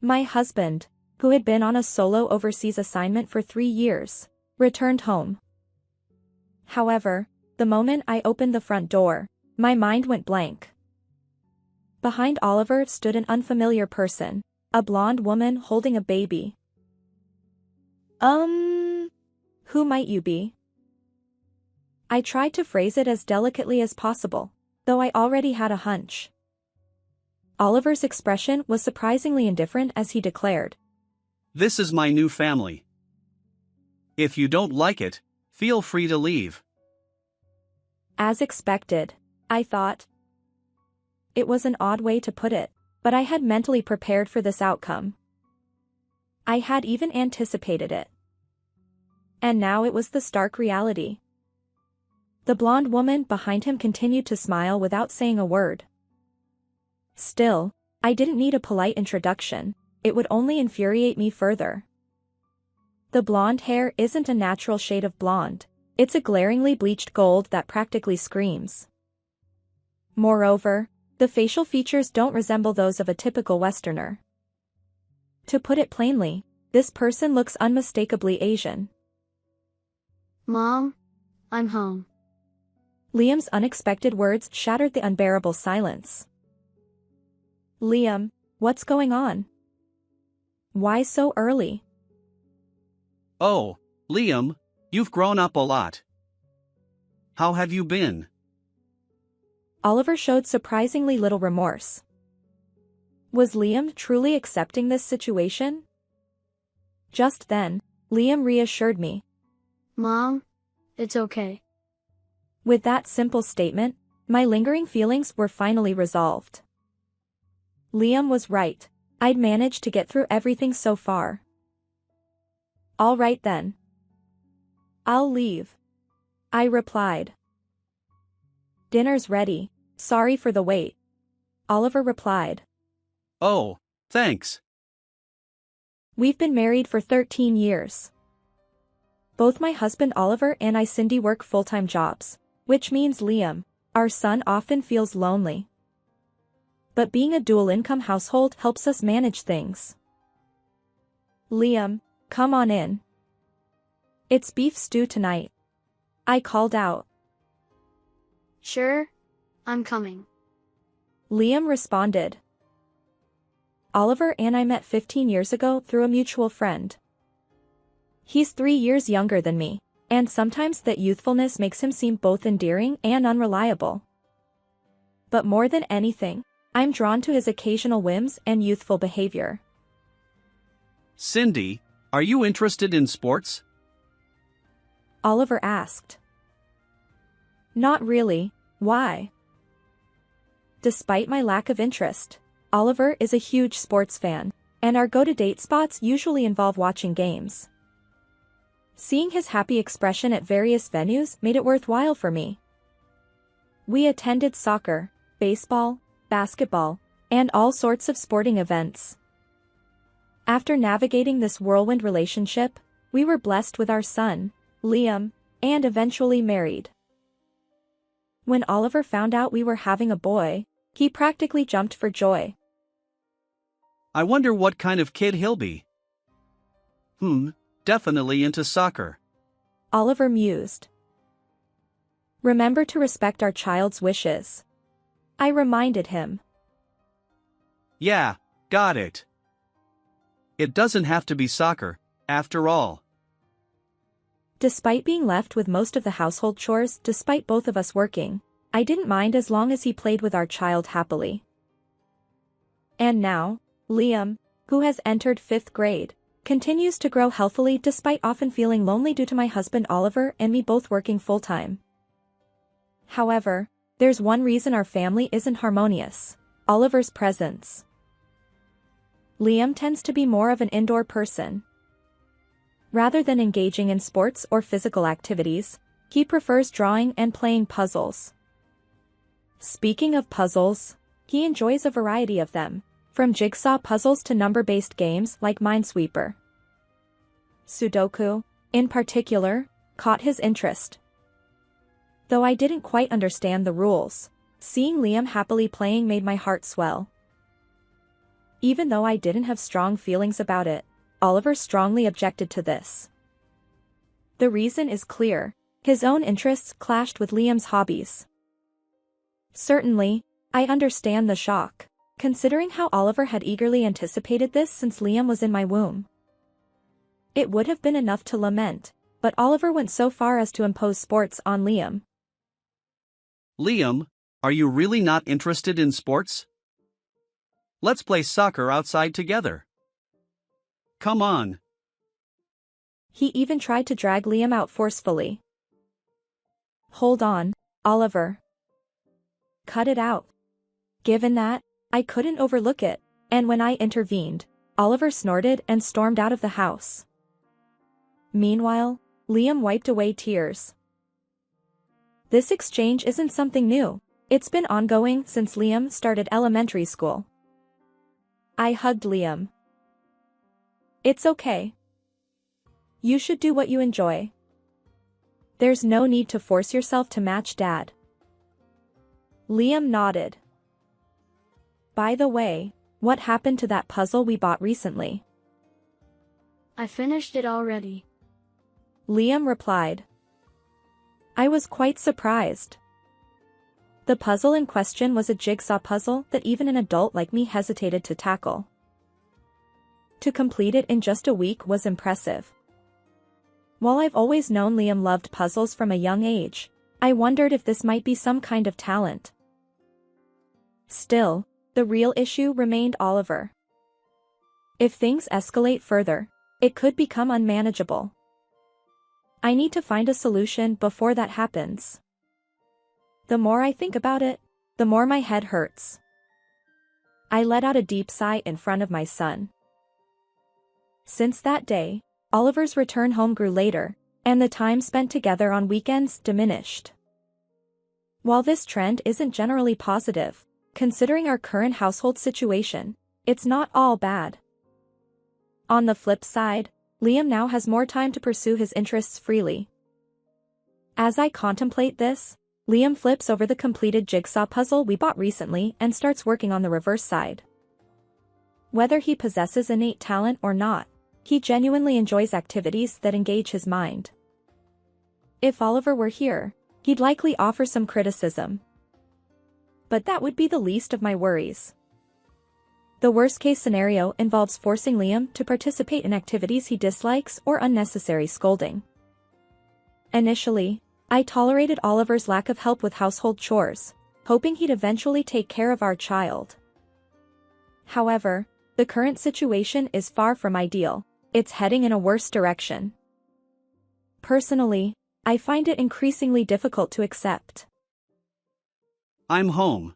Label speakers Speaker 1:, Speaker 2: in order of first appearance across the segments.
Speaker 1: My husband, who had been on a solo overseas assignment for 3 years, returned home. However, the moment I opened the front door, my mind went blank. Behind Oliver stood an unfamiliar person, a blonde woman holding a baby. Who might you be? I tried to phrase it as delicately as possible, though I already had a hunch. Oliver's expression was surprisingly indifferent as he declared,
Speaker 2: "This is my new family. If you don't like it, feel free to leave."
Speaker 1: As expected, I thought. It was an odd way to put it, but I had mentally prepared for this outcome. I had even anticipated it. And now it was the stark reality. The blonde woman behind him continued to smile without saying a word. Still, I didn't need a polite introduction, it would only infuriate me further. The blonde hair isn't a natural shade of blonde, it's a glaringly bleached gold that practically screams. Moreover, the facial features don't resemble those of a typical Westerner. To put it plainly, this person looks unmistakably Asian.
Speaker 3: Mom, I'm home.
Speaker 1: Liam's unexpected words shattered the unbearable silence. Liam, what's going on? Why so early?
Speaker 2: Oh, Liam, you've grown up a lot. How have you been?
Speaker 1: Oliver showed surprisingly little remorse. Was Liam truly accepting this situation? Just then, Liam reassured me.
Speaker 3: Mom, it's okay.
Speaker 1: With that simple statement, my lingering feelings were finally resolved. Liam was right, I'd managed to get through everything so far. All right then. I'll leave. I replied. Dinner's ready, sorry for the wait. Oliver replied.
Speaker 2: Oh, thanks.
Speaker 1: We've been married for 13 years. Both my husband Oliver and I Cindy work full-time jobs, which means Liam, our son, often feels lonely. But being a dual-income household helps us manage things. Liam, come on in. It's beef stew tonight. I called out.
Speaker 3: Sure, I'm coming.
Speaker 1: Liam responded. Oliver and I met 15 years ago through a mutual friend. He's 3 years younger than me, and sometimes that youthfulness makes him seem both endearing and unreliable. But more than anything, I'm drawn to his occasional whims and youthful behavior.
Speaker 2: Cindy, are you interested in sports?
Speaker 1: Oliver asked. Not really, why? Despite my lack of interest, Oliver is a huge sports fan, and our go-to-date spots usually involve watching games. Seeing his happy expression at various venues made it worthwhile for me. We attended soccer, baseball, basketball, and all sorts of sporting events. After navigating this whirlwind relationship, we were blessed with our son, Liam, and eventually married. When Oliver found out we were having a boy, he practically jumped for joy.
Speaker 2: I wonder what kind of kid he'll be. Definitely into soccer.
Speaker 1: Oliver mused. Remember to respect our child's wishes. I reminded him.
Speaker 2: Yeah, got it. It doesn't have to be soccer, after all.
Speaker 1: Despite being left with most of the household chores despite both of us working, I didn't mind as long as he played with our child happily. And now, Liam, who has entered 5th grade, continues to grow healthily despite often feeling lonely due to my husband Oliver and me both working full-time. However, there's one reason our family isn't harmonious: Oliver's presence. Liam tends to be more of an indoor person. Rather than engaging in sports or physical activities, he prefers drawing and playing puzzles. Speaking of puzzles, he enjoys a variety of them, from jigsaw puzzles to number-based games like Minesweeper. Sudoku, in particular, caught his interest. Though I didn't quite understand the rules, seeing Liam happily playing made my heart swell. Even though I didn't have strong feelings about it, Oliver strongly objected to this. The reason is clear. His own interests clashed with Liam's hobbies. Certainly, I understand the shock, considering how Oliver had eagerly anticipated this since Liam was in my womb. It would have been enough to lament, but Oliver went so far as to impose sports on Liam.
Speaker 2: Liam, are you really not interested in sports? Let's play soccer outside together. Come on.
Speaker 1: He even tried to drag Liam out forcefully. Hold on, Oliver. Cut it out. Given that, I couldn't overlook it, and when I intervened, Oliver snorted and stormed out of the house. Meanwhile, Liam wiped away tears. This exchange isn't something new. It's been ongoing since Liam started elementary school. I hugged Liam. It's okay. You should do what you enjoy. There's no need to force yourself to match Dad. Liam nodded. By the way, what happened to that puzzle we bought recently?
Speaker 3: I finished it already.
Speaker 1: Liam replied. I was quite surprised. The puzzle in question was a jigsaw puzzle that even an adult like me hesitated to tackle. To complete it in just a week was impressive. While I've always known Liam loved puzzles from a young age, I wondered if this might be some kind of talent. Still, the real issue remained Oliver. If things escalate further, it could become unmanageable. I need to find a solution before that happens. The more I think about it, the more my head hurts. I let out a deep sigh in front of my son. Since that day, Oliver's return home grew later, and the time spent together on weekends diminished. While this trend isn't generally positive, considering our current household situation, it's not all bad. On the flip side, Liam now has more time to pursue his interests freely. As I contemplate this, Liam flips over the completed jigsaw puzzle we bought recently and starts working on the reverse side. Whether he possesses innate talent or not, he genuinely enjoys activities that engage his mind. If Oliver were here, he'd likely offer some criticism. But that would be the least of my worries. The worst-case scenario involves forcing Liam to participate in activities he dislikes or unnecessary scolding. Initially, I tolerated Oliver's lack of help with household chores, hoping he'd eventually take care of our child. However, the current situation is far from ideal. It's heading in a worse direction. Personally, I find it increasingly difficult to accept.
Speaker 2: I'm home.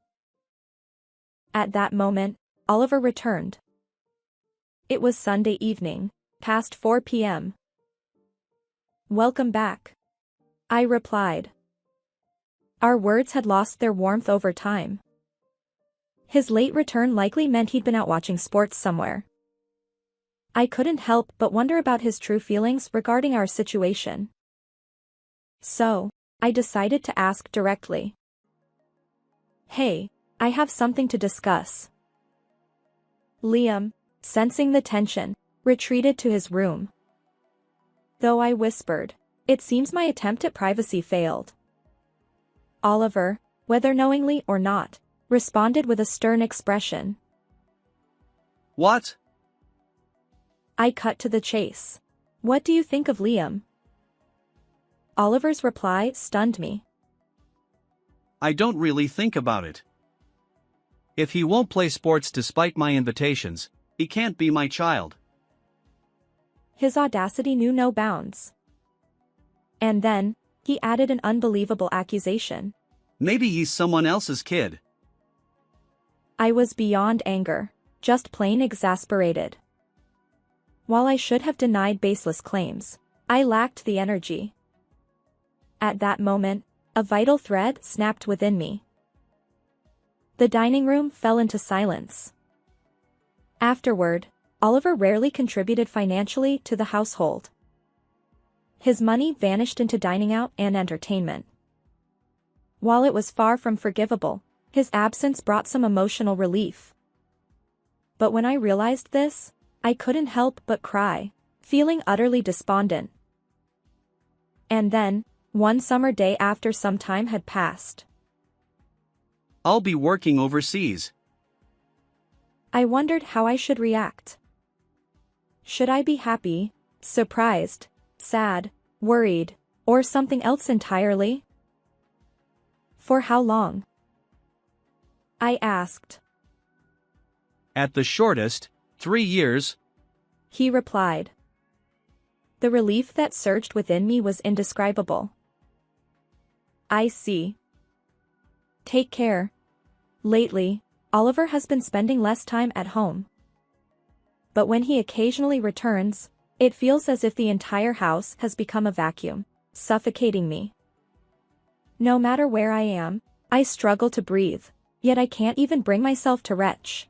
Speaker 1: At that moment, Oliver returned. It was Sunday evening, past 4 p.m. Welcome back. I replied. Our words had lost their warmth over time. His late return likely meant he'd been out watching sports somewhere. I couldn't help but wonder about his true feelings regarding our situation. So, I decided to ask directly. Hey, I have something to discuss. Liam, sensing the tension, retreated to his room. Though I whispered, it seems my attempt at privacy failed. Oliver, whether knowingly or not, responded with a stern expression.
Speaker 2: What?
Speaker 1: I cut to the chase. What do you think of Liam? Oliver's reply stunned me.
Speaker 2: I don't really think about it. If he won't play sports despite my invitations, he can't be my child.
Speaker 1: His audacity knew no bounds. And then, he added an unbelievable accusation.
Speaker 2: Maybe he's someone else's kid.
Speaker 1: I was beyond anger, just plain exasperated. While I should have denied baseless claims, I lacked the energy. At that moment, a vital thread snapped within me. The dining room fell into silence. Afterward, Oliver rarely contributed financially to the household. His money vanished into dining out and entertainment. While it was far from forgivable, his absence brought some emotional relief. But when I realized this, I couldn't help but cry, feeling utterly despondent. And then, one summer day after some time had passed,
Speaker 2: I'll be working overseas.
Speaker 1: I wondered how I should react. Should I be happy, surprised, sad, worried, or something else entirely? For how long? I asked.
Speaker 2: At the shortest, 3 years.
Speaker 1: He replied. The relief that surged within me was indescribable. I see. Take care. Lately, Oliver has been spending less time at home. But when he occasionally returns, it feels as if the entire house has become a vacuum, suffocating me. No matter where I am, I struggle to breathe, yet I can't even bring myself to retch.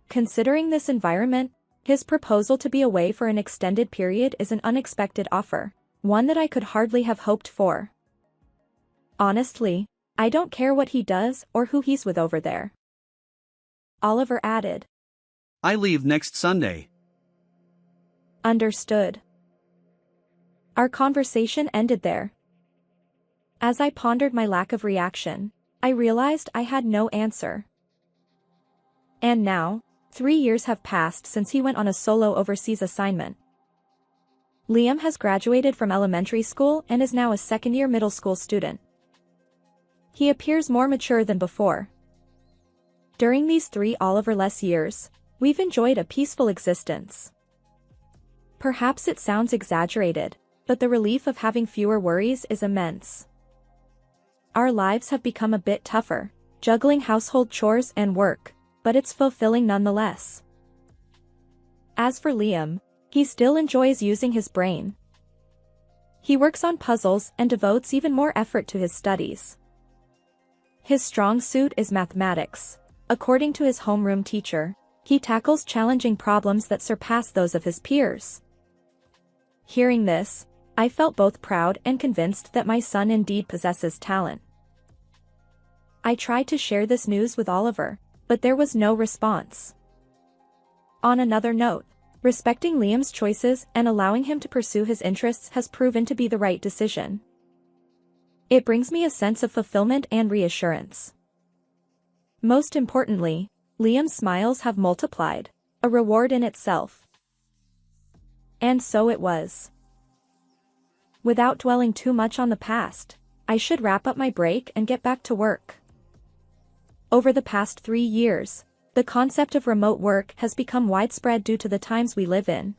Speaker 1: Considering this environment, his proposal to be away for an extended period is an unexpected offer, one that I could hardly have hoped for. Honestly, I don't care what he does or who he's with over there. Oliver added.
Speaker 2: I leave next Sunday.
Speaker 1: Understood. Our conversation ended there. As I pondered my lack of reaction, I realized I had no answer. And now, 3 years have passed since he went on a solo overseas assignment. Liam has graduated from elementary school and is now a second-year middle school student. He appears more mature than before. During these 3 Oliver-less years, we've enjoyed a peaceful existence. Perhaps it sounds exaggerated, but the relief of having fewer worries is immense. Our lives have become a bit tougher, juggling household chores and work, but it's fulfilling nonetheless. As for Liam, he still enjoys using his brain. He works on puzzles and devotes even more effort to his studies. His strong suit is mathematics. According to his homeroom teacher, he tackles challenging problems that surpass those of his peers. Hearing this, I felt both proud and convinced that my son indeed possesses talent. I tried to share this news with Oliver, but there was no response. On another note, respecting Liam's choices and allowing him to pursue his interests has proven to be the right decision. It brings me a sense of fulfillment and reassurance. Most importantly, Liam's smiles have multiplied, a reward in itself. And so it was. Without dwelling too much on the past, I should wrap up my break and get back to work. Over the past 3 years, the concept of remote work has become widespread due to the times we live in.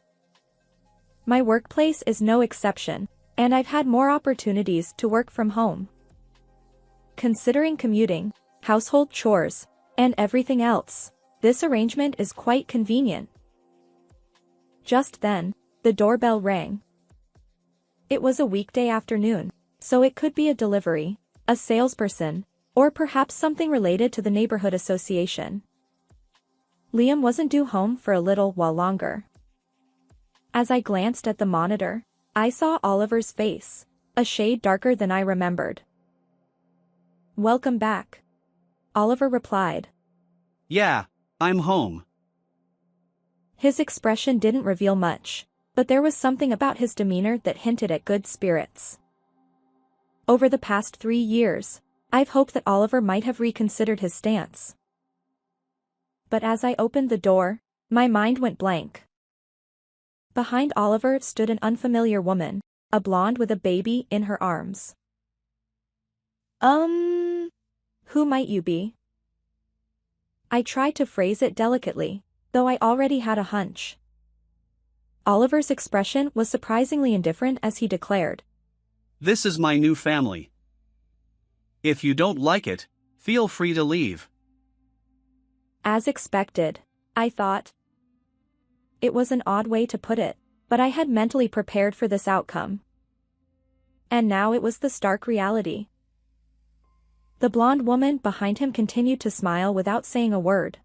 Speaker 1: My workplace is no exception, and I've had more opportunities to work from home. Considering commuting, household chores, and everything else, this arrangement is quite convenient. Just then, the doorbell rang. It was a weekday afternoon, so it could be a delivery, a salesperson, or perhaps something related to the neighborhood association. Liam wasn't due home for a little while longer. As I glanced at the monitor, I saw Oliver's face, a shade darker than I remembered. "Welcome back," Oliver replied.
Speaker 2: Yeah, I'm home.
Speaker 1: His expression didn't reveal much, but there was something about his demeanor that hinted at good spirits. Over the past 3 years, I've hoped that Oliver might have reconsidered his stance. But as I opened the door, my mind went blank. Behind Oliver stood an unfamiliar woman, a blonde with a baby in her arms. Who might you be?" I tried to phrase it delicately, though I already had a hunch. Oliver's expression was surprisingly indifferent as he declared.
Speaker 2: This is my new family. If you don't like it, feel free to leave.
Speaker 1: As expected, I thought. It was an odd way to put it, but I had mentally prepared for this outcome. And now it was the stark reality. The blonde woman behind him continued to smile without saying a word.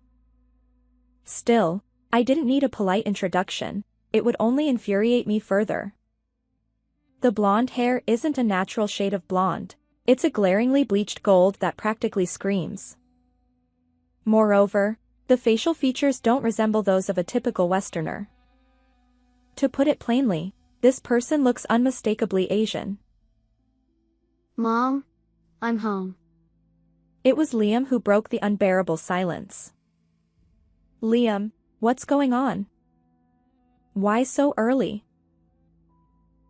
Speaker 1: Still, I didn't need a polite introduction, it would only infuriate me further. The blonde hair isn't a natural shade of blonde, it's a glaringly bleached gold that practically screams. Moreover, The facial features don't resemble those of a typical Westerner. To put it plainly, this person looks unmistakably Asian.
Speaker 3: Mom, I'm home.
Speaker 1: It was Liam who broke the unbearable silence. Liam, what's going on? Why so early?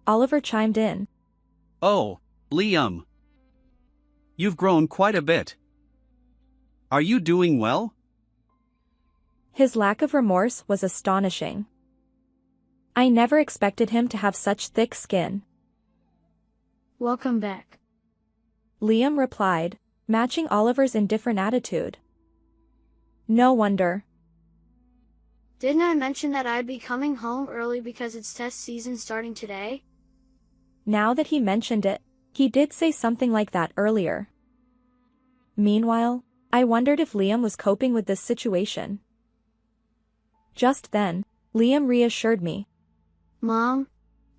Speaker 1: Oliver chimed in.
Speaker 2: Oh, Liam. You've grown quite a bit. Are you doing well?
Speaker 1: His lack of remorse was astonishing. I never expected him to have such thick skin.
Speaker 3: Welcome back.
Speaker 1: Liam replied, matching Oliver's indifferent attitude. No wonder.
Speaker 3: Didn't I mention that I'd be coming home early because it's test season starting today?
Speaker 1: Now that he mentioned it, he did say something like that earlier. Meanwhile, I wondered if Liam was coping with this situation. Just then, Liam reassured me.
Speaker 3: Mom,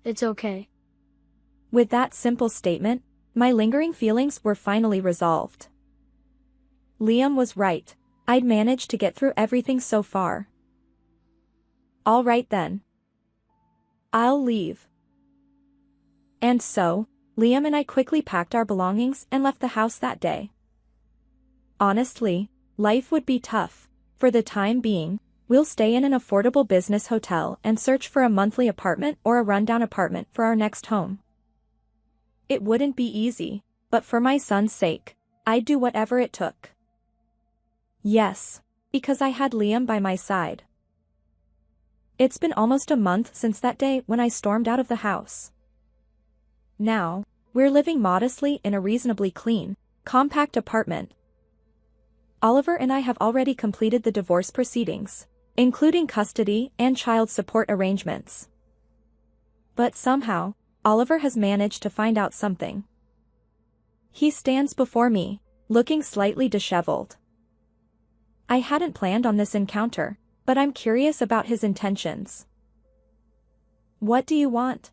Speaker 3: it's okay.
Speaker 1: With that simple statement, my lingering feelings were finally resolved. Liam was right. I'd managed to get through everything so far. All right then. I'll leave. And so, Liam and I quickly packed our belongings and left the house that day. Honestly, life would be tough. For the time being, we'll stay in an affordable business hotel and search for a monthly apartment or a rundown apartment for our next home. It wouldn't be easy, but for my son's sake, I'd do whatever it took. Yes, because I had Liam by my side. It's been almost a month since that day when I stormed out of the house. Now, we're living modestly in a reasonably clean, compact apartment. Oliver and I have already completed the divorce proceedings, including custody and child support arrangements. But somehow, Oliver has managed to find out something. He stands before me, looking slightly disheveled. I hadn't planned on this encounter, but I'm curious about his intentions. What do you want?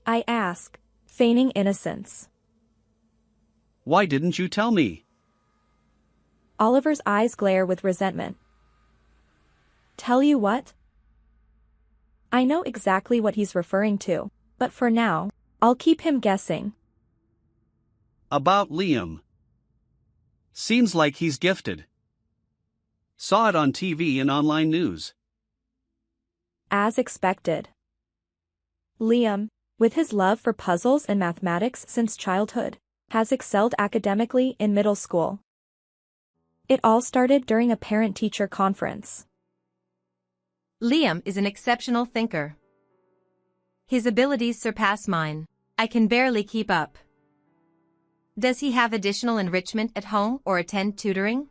Speaker 1: I ask, feigning innocence.
Speaker 2: Why didn't you tell me?
Speaker 1: Oliver's eyes glare with resentment. Tell you what? I know exactly what he's referring to, but for now, I'll keep him guessing.
Speaker 2: About Liam. Seems like he's gifted. Saw it on TV and online news.
Speaker 1: As expected. Liam, with his love for puzzles and mathematics since childhood, has excelled academically in middle school. It all started during a parent-teacher conference.
Speaker 4: Liam is an exceptional thinker. His abilities surpass mine. I can barely keep up. Does he have additional enrichment at home or attend tutoring?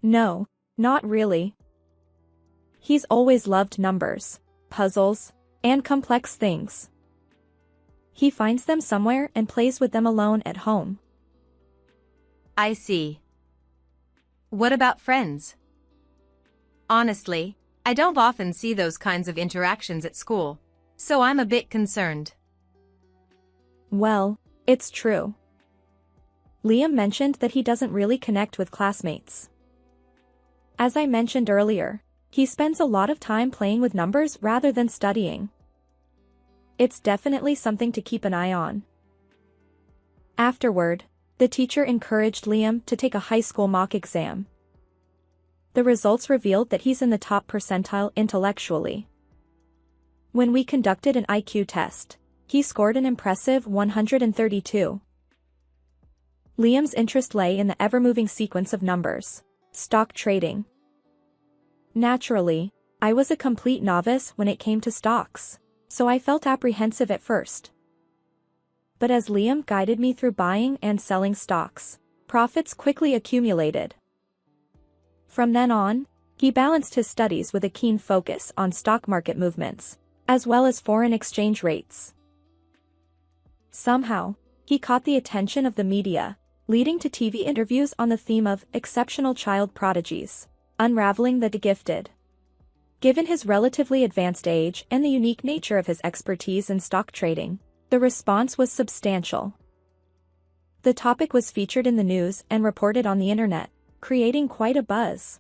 Speaker 1: No, not really. He's always loved numbers, puzzles, and complex things. He finds them somewhere and plays with them alone at home.
Speaker 4: I see. What about friends? Honestly, I don't often see those kinds of interactions at school, so I'm a bit concerned.
Speaker 1: Well, it's true. Liam mentioned that he doesn't really connect with classmates. As I mentioned earlier, he spends a lot of time playing with numbers rather than studying. It's definitely something to keep an eye on. Afterward, the teacher encouraged Liam to take a high school mock exam. The results revealed that he's in the top percentile intellectually. When we conducted an IQ test, he scored an impressive 132. Liam's interest lay in the ever-moving sequence of numbers, stock trading. Naturally, I was a complete novice when it came to stocks, so I felt apprehensive at first. But as Liam guided me through buying and selling stocks, profits quickly accumulated. From then on, he balanced his studies with a keen focus on stock market movements, as well as foreign exchange rates. Somehow, he caught the attention of the media, leading to TV interviews on the theme of exceptional child prodigies, unraveling the gifted. Given his relatively advanced age and the unique nature of his expertise in stock trading, the response was substantial. The topic was featured in the news and reported on the internet, creating quite a buzz.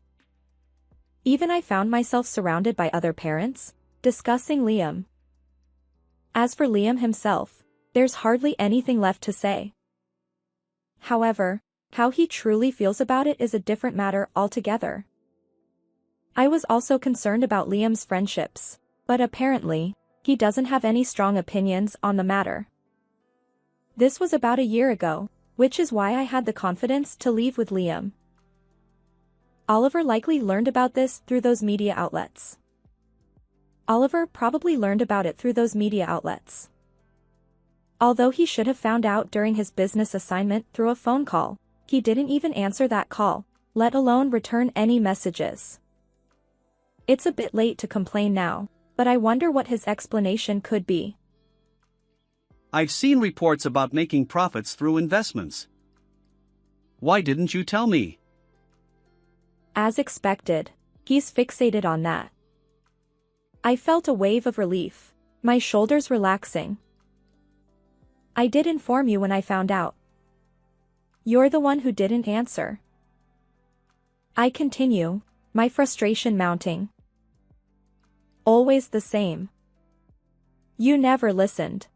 Speaker 1: Even I found myself surrounded by other parents, discussing Liam. As for Liam himself, there's hardly anything left to say. However, how he truly feels about it is a different matter altogether. I was also concerned about Liam's friendships, but apparently, he doesn't have any strong opinions on the matter. This was about a year ago, which is why I had the confidence to leave with Liam. Oliver likely learned about this through those media outlets. Oliver probably learned about it through those media outlets. Although he should have found out during his business assignment through a phone call, he didn't even answer that call, let alone return any messages. It's a bit late to complain now, but I wonder what his explanation could be.
Speaker 2: I've seen reports about making profits through investments. Why didn't you tell me?
Speaker 1: As expected, he's fixated on that. I felt a wave of relief, my shoulders relaxing. I did inform you when I found out. You're the one who didn't answer. I continue, my frustration mounting. Always the same. You never listened.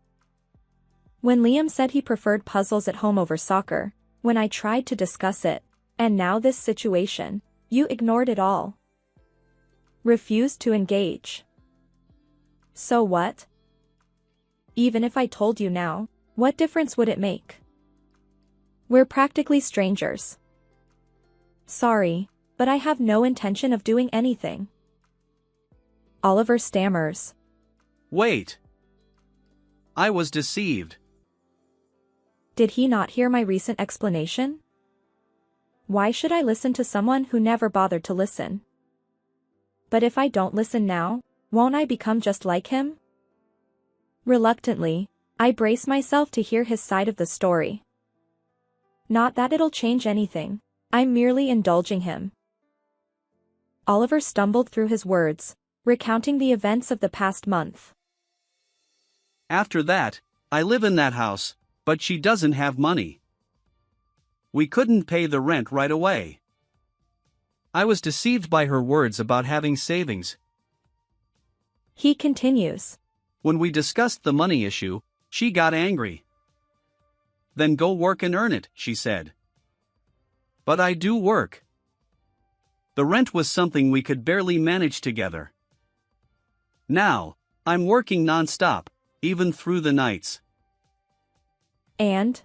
Speaker 1: When Liam said he preferred puzzles at home over soccer, when I tried to discuss it, and now this situation, you ignored it all. Refused to engage. So what? Even if I told you now, what difference would it make? We're practically strangers. Sorry, but I have no intention of doing anything. Oliver stammers.
Speaker 2: Wait. I was deceived.
Speaker 1: Did he not hear my recent explanation? Why should I listen to someone who never bothered to listen? But if I don't listen now, won't I become just like him? Reluctantly, I brace myself to hear his side of the story. Not that it'll change anything, I'm merely indulging him. Oliver stumbled through his words, recounting the events of the past month.
Speaker 2: After that, I live in that house, but she doesn't have money. We couldn't pay the rent right away. I was deceived by her words about having savings.
Speaker 1: He continues.
Speaker 2: When we discussed the money issue, she got angry. Then go work and earn it, she said. But I do work. The rent was something we could barely manage together. Now, I'm working non-stop, even through the nights.
Speaker 1: And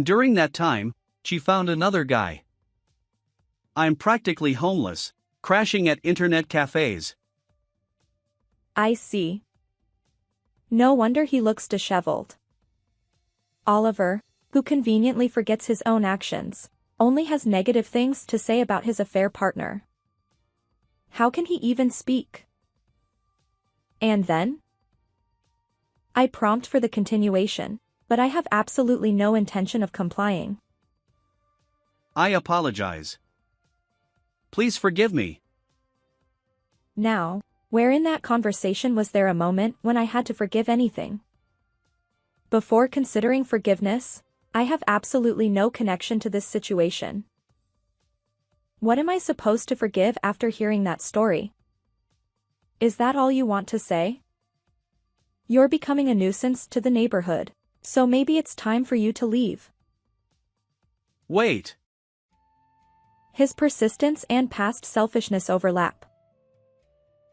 Speaker 2: during that time, she found another guy. I'm practically homeless, crashing at internet cafes.
Speaker 1: I see. No wonder he looks disheveled. Oliver, who conveniently forgets his own actions, only has negative things to say about his affair partner. How can he even speak? And then? I prompt for the continuation, but I have absolutely no intention of complying.
Speaker 2: I apologize. Please forgive me.
Speaker 1: Now, where in that conversation was there a moment when I had to forgive anything? Before considering forgiveness, I have absolutely no connection to this situation. What am I supposed to forgive after hearing that story? Is that all you want to say? You're becoming a nuisance to the neighborhood, so maybe it's time for you to leave.
Speaker 2: Wait.
Speaker 1: His persistence and past selfishness overlap.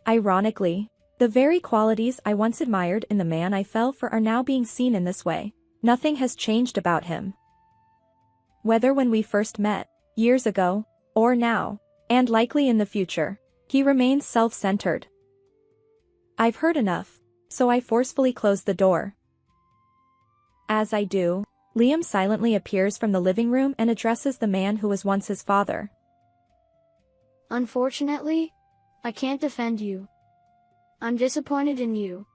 Speaker 1: Ironically, the very qualities I once admired in the man I fell for are now being seen in this way. Nothing has changed about him. Whether when we first met, years ago, or now, and likely in the future, he remains self-centered. I've heard enough, so I forcefully close the door. As I do, Liam silently appears from the living room and addresses the man who was once his father.
Speaker 3: Unfortunately, I can't defend you. I'm disappointed in you.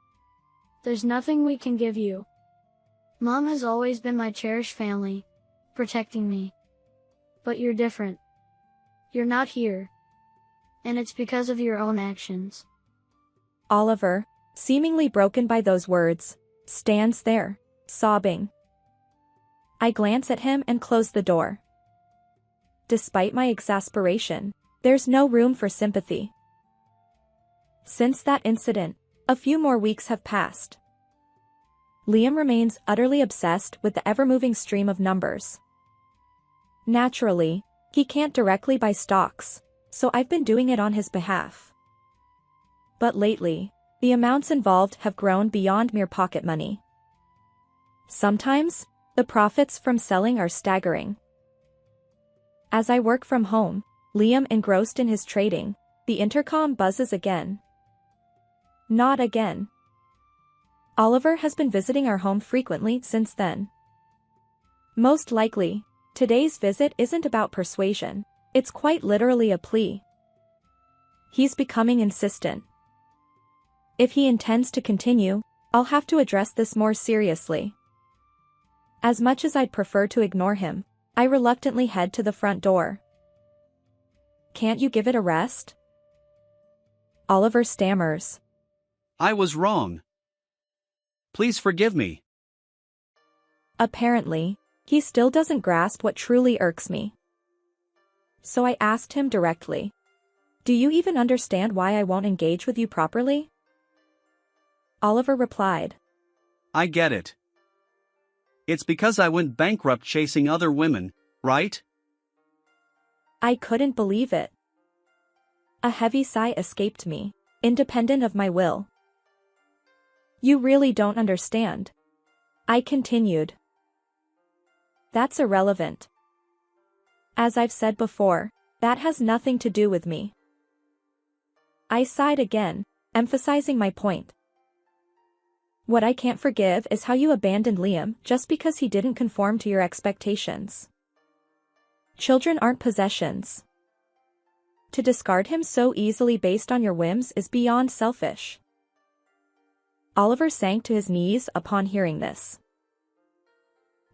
Speaker 3: There's nothing we can give you. Mom has always been my cherished family, protecting me. But you're different. You're not here. And it's because of your own actions.
Speaker 1: Oliver, seemingly broken by those words, stands there, sobbing. I glance at him and close the door. despite my exasperation, there's no room for sympathy. Since that incident, a few more weeks have passed. Liam remains utterly obsessed with the ever-moving stream of numbers. Naturally, he can't directly buy stocks, so I've been doing it on his behalf. But lately, the amounts involved have grown beyond mere pocket money. Sometimes, the profits from selling are staggering. As I work from home, Liam engrossed in his trading, the intercom buzzes again. Not again. Oliver has been visiting our home frequently since then. Most likely, today's visit isn't about persuasion, it's quite literally a plea. He's becoming insistent. If he intends to continue, I'll have to address this more seriously. As much as I'd prefer to ignore him, I reluctantly head to the front door. Can't you give it a rest? Oliver stammers.
Speaker 2: I was wrong. Please forgive me.
Speaker 1: Apparently, he still doesn't grasp what truly irks me. So I asked him directly. Do you even understand why I won't engage with you properly? Oliver replied.
Speaker 2: I get it. It's because I went bankrupt chasing other women, right?
Speaker 1: I couldn't believe it. A heavy sigh escaped me, independent of my will. You really don't understand. I continued. That's irrelevant. As I've said before, that has nothing to do with me. I sighed again, emphasizing my point. What I can't forgive is how you abandoned Liam just because he didn't conform to your expectations. Children aren't possessions. To discard him so easily based on your whims is beyond selfish. Oliver sank to his knees upon hearing this.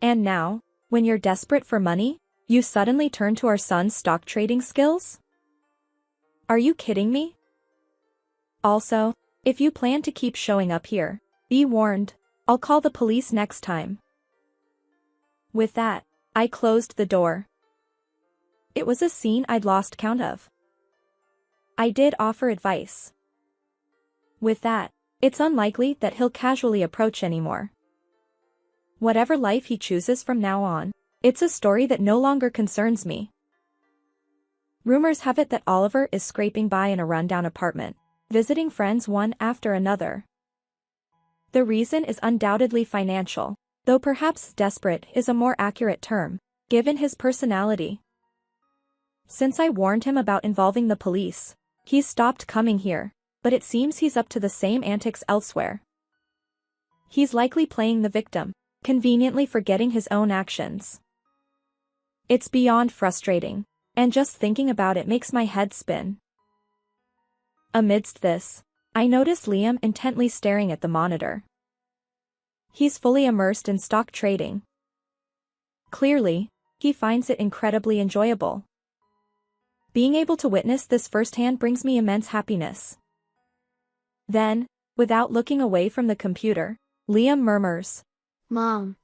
Speaker 1: And now, when you're desperate for money, you suddenly turn to our son's stock trading skills? Are you kidding me? Also, if you plan to keep showing up here, be warned, I'll call the police next time. With that, I closed the door. It was a scene I'd lost count of. I did offer advice. With that, it's unlikely that he'll casually approach anymore. Whatever life he chooses from now on, it's a story that no longer concerns me. Rumors have it that Oliver is scraping by in a rundown apartment, visiting friends one after another. The reason is undoubtedly financial, though perhaps desperate is a more accurate term, given his personality. Since I warned him about involving the police, he's stopped coming here, but it seems he's up to the same antics elsewhere. He's likely playing the victim, conveniently forgetting his own actions. It's beyond frustrating, and just thinking about it makes my head spin. Amidst this, I notice Liam intently staring at the monitor. He's fully immersed in stock trading. Clearly, he finds it incredibly enjoyable. Being able to witness this firsthand brings me immense happiness. Then, without looking away from the computer, Liam murmurs,
Speaker 3: Mom,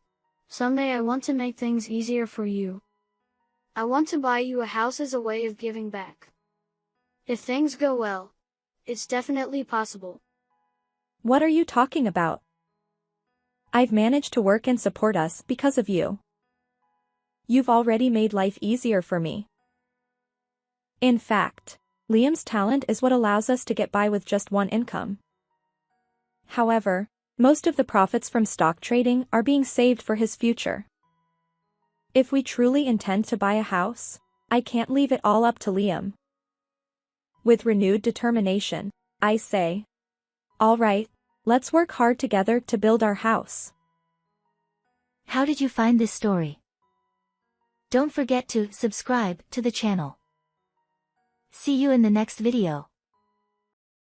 Speaker 3: someday I want to make things easier for you. I want to buy you a house as a way of giving back. If things go well, it's definitely possible.
Speaker 1: What are you talking about? I've managed to work and support us because of you. You've already made life easier for me. In fact, Liam's talent is what allows us to get by with just one income. However, most of the profits from stock trading are being saved for his future. If we truly intend to buy a house, I can't leave it all up to Liam. With renewed determination, I say, all right, let's work hard together to build our house.
Speaker 5: How did you find this story? Don't forget to subscribe to the channel. See you in the next video.